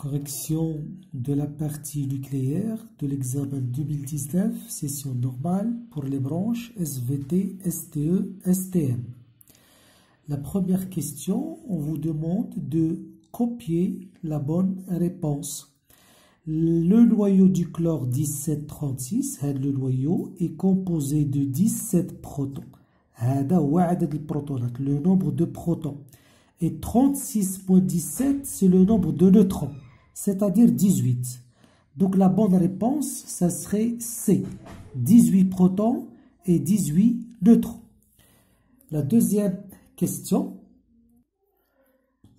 Correction de la partie nucléaire de l'examen 2019, session normale pour les branches SVT, STE, STM. La première question, on vous demande de copier la bonne réponse. Le noyau du chlore 1736, le noyau est composé de 17 protons. Le nombre de protons. Et 36.17, c'est le nombre de neutrons, c'est-à-dire 18. Donc la bonne réponse, ça serait C. 18 protons et 18 neutrons. La deuxième question,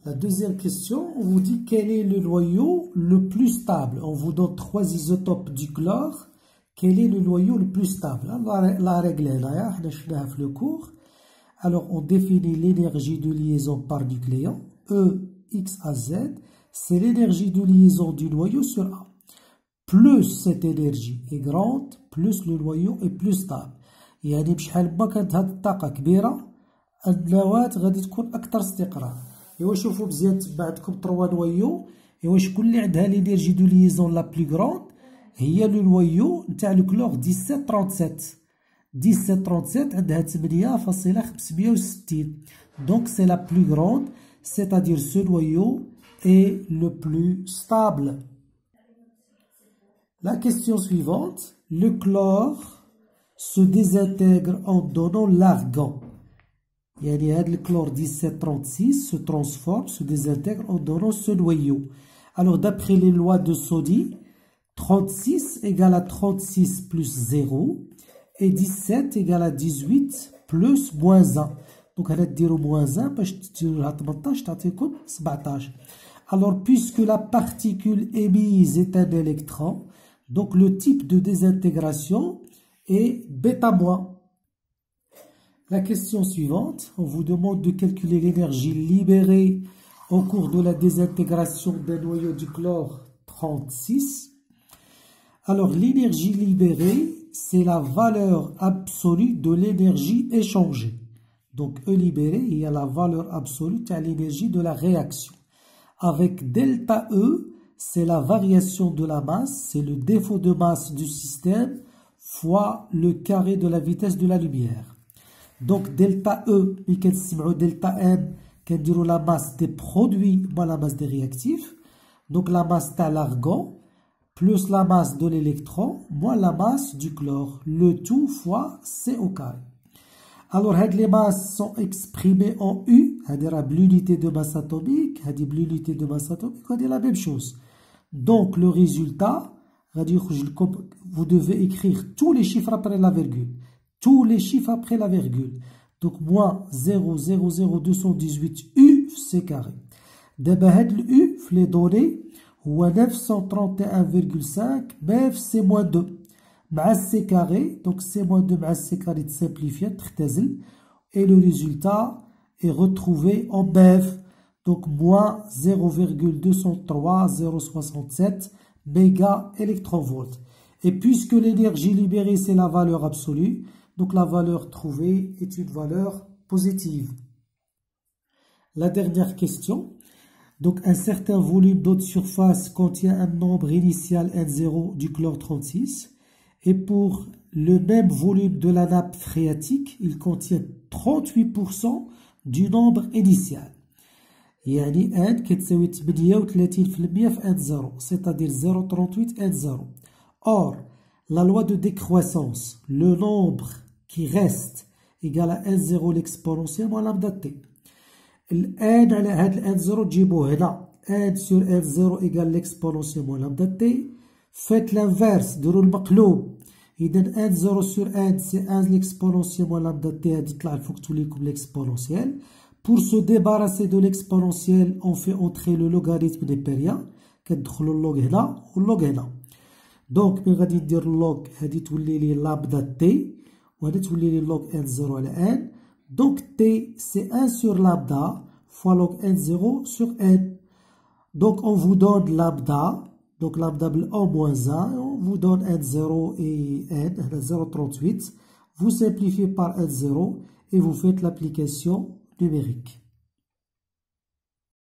on vous dit quel est le noyau le plus stable. On vous donne 3 isotopes du chlore. Quel est le noyau le plus stable? La règle est là, on a fait le cours. Alors, on définit l'énergie de liaison par nucléon. E, X, A, Z, c'est l'énergie de liaison du noyau sur A. Plus cette énergie est grande, plus le noyau est plus stable. يعني بشحال ما كانت هاد الطاقة كبيرة، النواة غادي تكون أكثر استقرار. إوا شوفوا مزيان تبع عندكم 3 نويو، إوا شكون اللي عندها l'énergie de liaison la plus grande؟ هي لو نويو نتاع لو كلور 1737. 1737 عندها 8,560. Donc c'est la plus grande, c'est-à-dire ce noyau est le plus stable. La question suivante, le chlore se désintègre en donnant l'argon. Le chlore 1736 se transforme, se désintègre en donnant ce noyau. Alors d'après les lois de Soddy, 36 égale à 36 plus 0. Et 17 égale à 18 plus moins 1. Donc, on va dire moins 1, parce que 17. Alors, puisque la particule émise est un électron, donc le type de désintégration est β-. La question suivante, on vous demande de calculer l'énergie libérée au cours de la désintégration d'un noyau du chlore 36. Alors, l'énergie libérée, c'est la valeur absolue de l'énergie échangée. Donc, E libéré, il y a la valeur absolue de l'énergie de la réaction. Avec delta E, c'est la variation de la masse, c'est le défaut de masse du système fois le carré de la vitesse de la lumière. Donc, delta E, delta M, qui est la masse des produits moins la masse des réactifs. Donc, la masse de l'argon plus la masse de l'électron, moins la masse du chlore. Le tout fois C au carré. Alors, les masses sont exprimées en U, c'est-à-dire l'unité de masse atomique, l'unité de masse atomique, c'est la même chose. Donc, le résultat, vous devez écrire tous les chiffres après la virgule. Tous les chiffres après la virgule. Donc, moins 0,00218 U, C carré. D'abord, le U, les données, هو 931,5 MEF C moins 2 مع C carré, donc C moins 2 مع C carré simplifié, تختزل, et le résultat est retrouvé en MEF, donc moins 0,203067 méga électronvolts. Et puisque l'énergie libérée c'est la valeur absolue, donc la valeur trouvée est une valeur positive. La dernière question. Donc, un certain volume d'eau de surface contient un nombre initial N0 du chlore 36. Et pour le même volume de la nappe phréatique, il contient 38% du nombre initial. يعني N كتساوي 38% في N0, c'est-à-dire 0,38 N0. Or, la loi de décroissance, le nombre qui reste égale à N0 l'exponentielle moins lambda T. الآن على هاد ال N0 تجيبوه هنا N sur N0 égale l'exponentielle moins lambda T. Faites l'inverse, ديروا المقلوب. إذا N0 sur N c'est 1 l'exponentielle moins lambda T هادي طلع الفوق توليكم l'exponentielle. Pour se débarrasser de l'exponentielle, on fait entrer le logarithme népérien. كتدخلوا اللوغ هنا واللوغ هنا. دونك ملي غادي ندير اللوغ هادي تولي لي لامدا T وهادي تولي لي اللوغ N0 على N. Donc T, c'est 1 sur lambda fois log N0 sur N. Donc on vous donne lambda, donc lambda en moins 1, on vous donne N0 et N, 0,38. Vous simplifiez par N0 et vous faites l'application numérique.